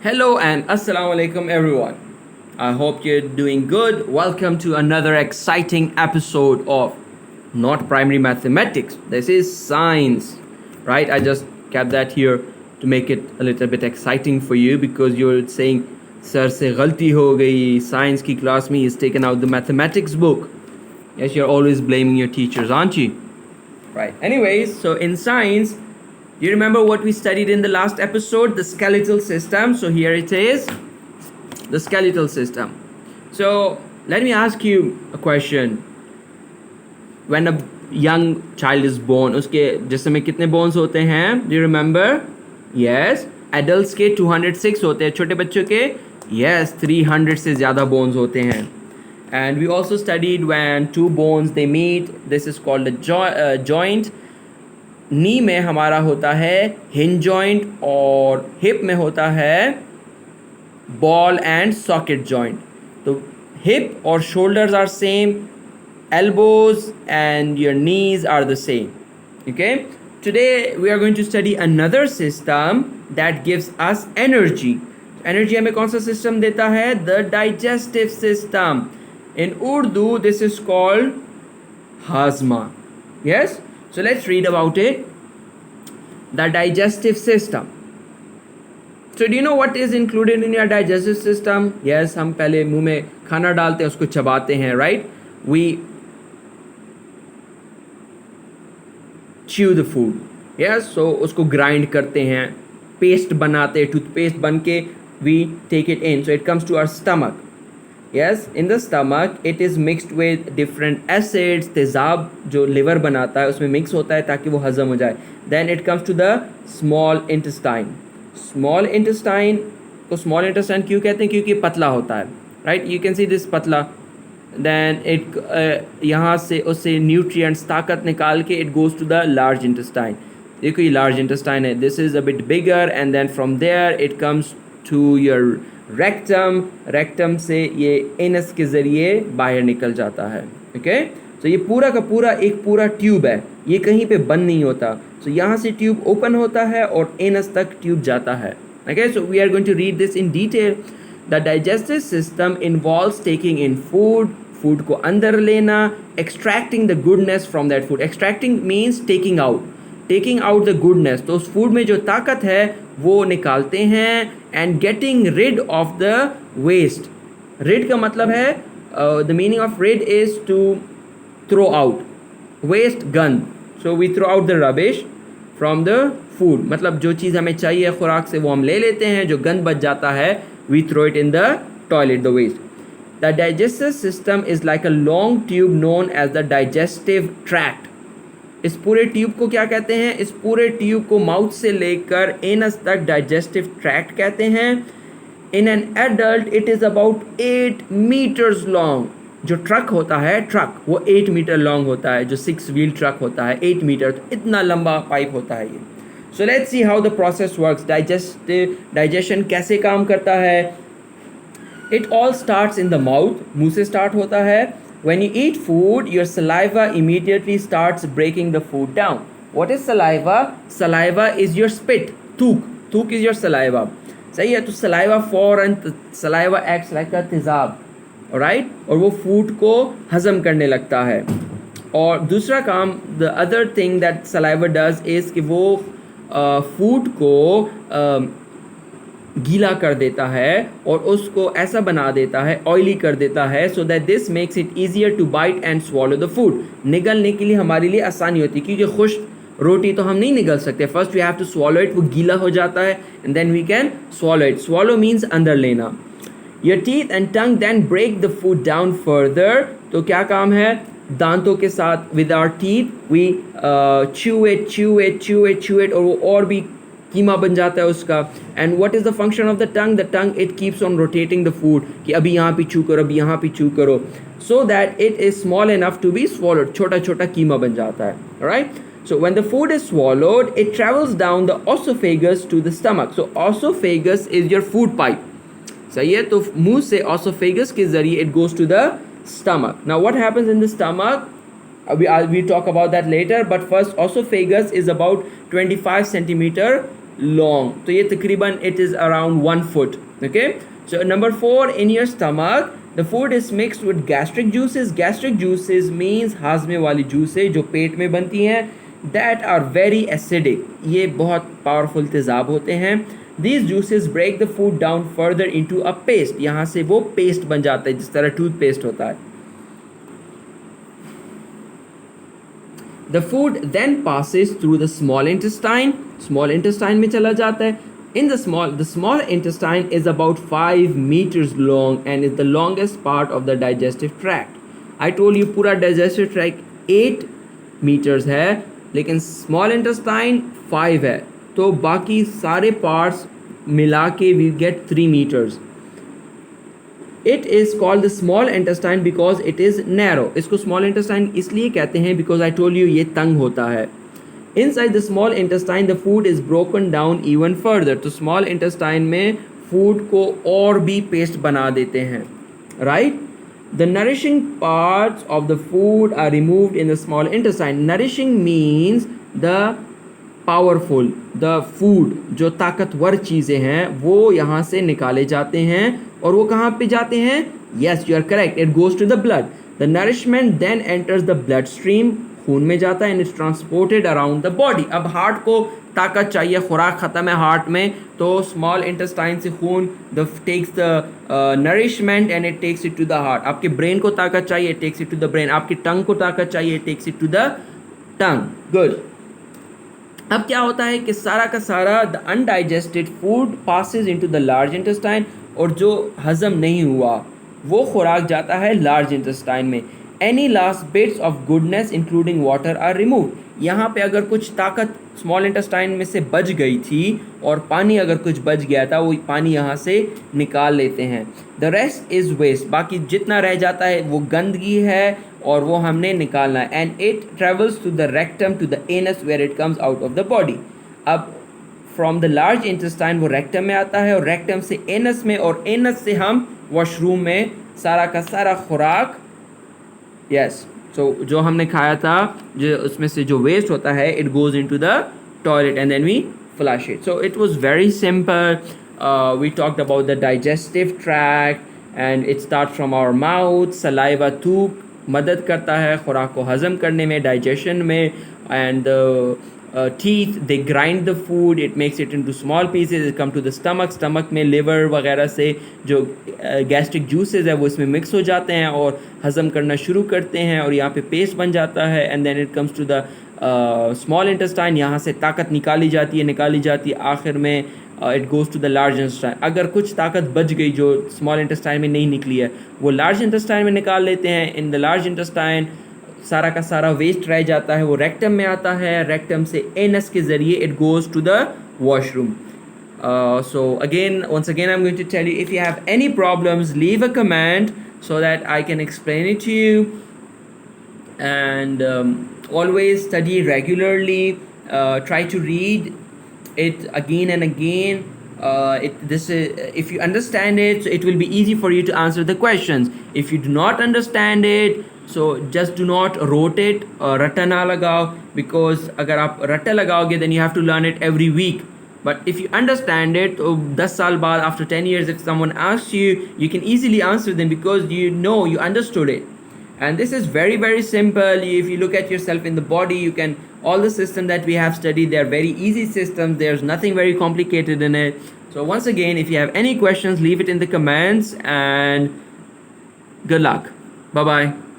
Hello and assalamu alaikum everyone. I hope you're doing good. Welcome to another exciting episode of not primary mathematics. This is science, right? I just kept that here to make it a little bit exciting for you because you're saying sir se galti ho gayi, science ki class mein he's taken out the mathematics book. Yes, you're always blaming your teachers, aren't you? Right. Anyways, so in science, do you remember what we studied in the last episode? The skeletal system. So here it is, the skeletal system. So let me ask you a question. When a young child is born, उसके जिस्म में कितने bones होते हैं? Do you remember? Yes. Adults के 206 होते हैं. छोटे बच्चों के yes 300 से ज़्यादा bones होते हैं. And we also studied when two bones they meet. This is called a joint. नी में हमारा होता है हिंज जॉइंट और हिप में होता है बॉल एंड सॉकेट जॉइंट. तो हिप और shoulders are same, elbows and your knees are the same. Okay, today we are going to study another system that gives us energy. Energy हमें कौन सा system देता है? The digestive system. In Urdu this is called hazma. Yes, so let's read about it. The digestive system. So do you know what is included in your digestive system? Yes, हम पहले मुंह में खाना डालते हैं, उसको चबाते हैं, right? We chew the food. Yes, so उसको grind करते हैं, paste बनाते हैं, toothpaste बन के we take it in. So it comes to our stomach. Yes, in the stomach it is mixed with different acids. तेज़ाब जो liver बनाता है उसमें mix होता है ताकि वो हज़म हो जाए. Then it comes to the small intestine. Small intestine को small intestine क्यों कहते हैं? क्योंकि पतला होता है, right? You can see this पतला. Then it यहाँ से उससे nutrients ताकत निकाल के it goes to the large intestine. देखो ये large intestine है. This is a bit bigger and then from there it comes to your rectum. Rectum से ये anus के ज़रिए बाहर निकल जाता है. Okay? So ये पूरा का पूरा एक पूरा ट्यूब है, ये कहीं पे बंद नहीं होता. So यहाँ से ट्यूब ओपन होता है और एनस तक ट्यूब जाता है. Okay, so we are going to read this in detail. The digestive system involves taking in food, food को अंदर लेना, extracting the goodness from that food. Extracting means taking out the goodness. तो उस food में जो ताकत है वो निकालते हैं and getting rid of the waste. Rid का मतलब है the meaning of rid is to throw out. Waste गंद. So we throw out the rubbish from the food. मतलब जो चीज़ हमें चाहिए खुराक से वो हम ले लेते हैं, जो गंद बच जाता है we throw it in the toilet, the waste. The digestive system is like a long tube known as the digestive tract. इस पूरे ट्यूब को क्या कहते हैं? इस पूरे ट्यूब को माउथ से लेकर एनस तक डाइजेस्टिव ट्रैक्ट कहते हैं. In an adult it is about 8 meters long. जो ट्रक होता है, ट्रक वो 8 meter लॉन्ग होता है. जो 6 wheel ट्रक होता है 8 meter, तो इतना लंबा पाइप होता है ये. So let's see how the process works. Digestion कैसे काम करता है? It all starts in the mouth. मुंह से स्टार्ट होता है. When you eat food, your saliva immediately starts breaking the food down. What is saliva? Saliva is your spit. थूक. थूक is your saliva. सही है. तो saliva फौरन saliva acts like a Tezaab, alright? और वो food को हज़म करने लगता है. और दूसरा काम, the other thing that saliva does is कि वो food को गीला कर देता है और उसको ऐसा बना देता है, ऑयली कर देता है, so that this makes it easier to bite and swallow the food. निगलने के लिए हमारे लिए आसानी होती है क्योंकि खुश्क रोटी तो हम नहीं निगल सकते. First we have to swallow it, वो गीला हो जाता है and then we can swallow it. Swallow means अंदर लेना. Your teeth and tongue then break the food down further. तो क्या काम है? दांतों के साथ with our teeth we chew it और वो और भी कीमा बन जाता है उसका. And what is the function of the tongue? The tongue it keeps on rotating the food कि अभी यहाँ पे चू करो, अभी यहाँ पे चू करो, so that it is small enough to be swallowed. छोटा छोटा कीमा बन जाता है. Right? So when the food is swallowed it travels down the oesophagus to the stomach. So oesophagus is your food pipe. सही है. तो मुंह से ऑसोफेगस के जरिए it goes to the stomach. Now what happens in the stomach? We talk about that later, but first, esophagus is about 25 centimeter long. तो ये तकरीबन it is around 1 foot. Okay. So number 4, in your stomach the food is mixed with gastric juices. Gastric juices means हाजमे वाली juices जो पेट में बनती हैं, that are very acidic. ये बहुत powerful तेज़ाब होते हैं. These juices break the food down further into a paste. यहाँ से वो paste बन जाता है जिस तरह toothpaste होता है. The food then passes through the small intestine. Small intestine में चला जाता है. In the small intestine is about 5 meters long and is the longest part of the digestive tract. I told you पूरा digestive tract 8 meters है, लेकिन small intestine 5 है. तो बाकी सारे parts मिला के we get 3 meters. It is called the small intestine because it is narrow. इसको small intestine इसलिए कहते हैं because I told you ये तंग होता है. Inside the small intestine the food is broken down even further. तो small intestine में food को और भी paste बना देते हैं. Right? The nourishing parts of the food are removed in the small intestine. Nourishing means the powerful, the food, जो ताकतवर चीज़ें हैं वो यहाँ से निकाले जाते हैं और वो कहाँ पे जाते हैं? Yes, you are correct, it goes to the blood. The nourishment then enters the blood stream, खून में जाता है, and it's transported around the body. अब हार्ट को ताकत चाहिए, खुराक ख़त्म है हार्ट में, तो स्मॉल इंटेस्टाइन से खून takes the nourishment and it takes it to the heart. आपके ब्रेन को ताकत चाहिए, it takes it to the brain. आपकी टंग को ताकत चाहिए, it takes it to the tongue. Good. अब क्या होता है कि सारा का सारा the undigested food passes into the large intestine, और जो हजम नहीं हुआ वो खुराक जाता है लार्ज इंटेस्टाइन में. Any last bits of goodness including water are remove. यहाँ पे अगर कुछ ताकत स्मॉल इंटेस्टाइन में से बच गई थी और पानी अगर कुछ बच गया था, वो पानी यहाँ से निकाल लेते हैं. The rest is waste. बाकी जितना रह जाता है वो गंदगी है और वो हमने निकालना है. And it travels to the rectum to the anus where it comes out of the body. अब फ्रॉम द लार्ज इंटेस्टाइन वो रेक्टम में आता है और रेक्टम से एनस में, और एनस से हम वॉशरूम में सारा का सारा खुराक, यस, सो जो हमने खाया था, जो उसमें से जो वेस्ट होता है, it goes into the toilet and then we flush it. So it was very simple. We talked about the digestive tract and it start from our mouth. Saliva, थूक, मदद करता है खुराक को हज़म करने में, डाइजेशन में. And teeth, they grind the food, it makes it into small pieces, it come to the stomach. stomach में liver वगैरह से जो gastric juices है वो इसमें mix हो जाते हैं और हज़म करना शुरू करते हैं, और यहाँ पे paste बन जाता है. and then it comes to the small intestine. यहाँ से ताकत निकाली जाती है, आखिर में it goes to the large intestine. अगर कुछ ताकत बच गई जो small intestine में नहीं निकली है, वो large intestine में निकाल लेते हैं. in the large intestine सारा का सारा वेस्ट रह जाता है, वो रेक्टम में आता है. रेक्टम से एनस के ज़रिए it goes to the washroom. So again, once again, I'm going to tell you, if you have any problems, leave a comment so that I can explain it to you. And always study regularly. Try to read it again and again. If you understand it, so it will be easy for you to answer the questions. If you do not understand it, so just do not rote it. रट्टा ना लगाओ, because अगर आप रट्टा लगाओगे then you have to learn it every week. But if you understand it, तो 10 साल बाद, after 10 years, if someone asks you, you can easily answer them because you know, you understood it. And this is very, very simple. If you look at yourself in the body, you can, all the systems that we have studied, they are very easy systems. There's nothing very complicated in it. So once again, if you have any questions, leave it in the comments, and good luck. Bye-bye.